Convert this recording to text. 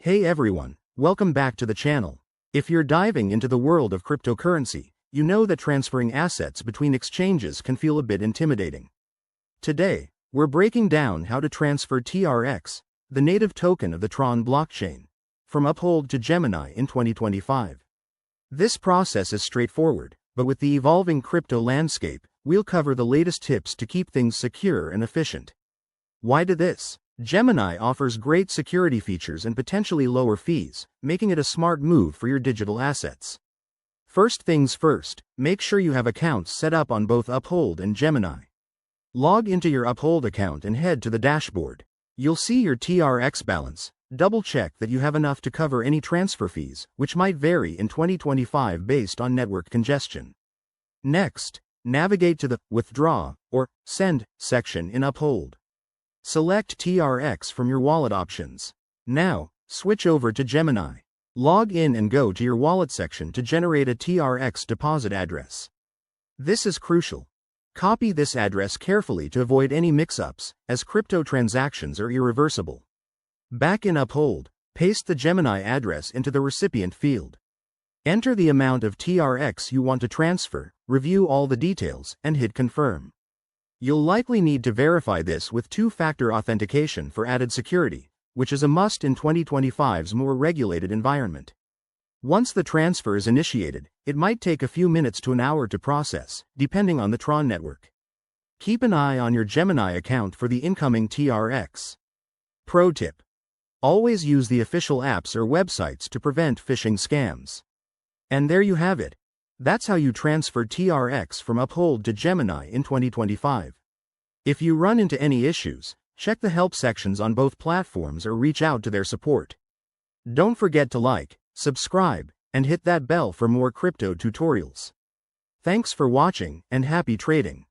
Hey everyone, welcome back to the channel. If you're diving into the world of cryptocurrency, you know that transferring assets between exchanges can feel a bit intimidating. Today, we're breaking down how to transfer TRX, the native token of the Tron blockchain, from Uphold to Gemini in 2025. This process is straightforward, but with the evolving crypto landscape, we'll cover the latest tips to keep things secure and efficient. Why do this? Gemini offers great security features and potentially lower fees, making it a smart move for your digital assets. First things first, make sure you have accounts set up on both Uphold and Gemini. Log into your Uphold account and head to the dashboard. You'll see your TRX balance. Double-check that you have enough to cover any transfer fees, which might vary in 2025 based on network congestion. Next, navigate to the Withdraw or Send section in Uphold. Select TRX from your wallet options. Now, switch over to Gemini. Log in and go to your wallet section to generate a TRX deposit address. This is crucial. Copy this address carefully to avoid any mix-ups, as crypto transactions are irreversible. Back in Uphold, paste the Gemini address into the recipient field. Enter the amount of TRX you want to transfer, review all the details, and hit Confirm. You'll likely need to verify this with two-factor authentication for added security, which is a must in 2025's more regulated environment. Once the transfer is initiated, it might take a few minutes to an hour to process, depending on the Tron network. Keep an eye on your Gemini account for the incoming TRX. Pro tip: always use the official apps or websites to prevent phishing scams. And there you have it. That's how you transfer TRX from Uphold to Gemini in 2025. If you run into any issues, check the help sections on both platforms or reach out to their support. Don't forget to like, subscribe, and hit that bell for more crypto tutorials. Thanks for watching and happy trading.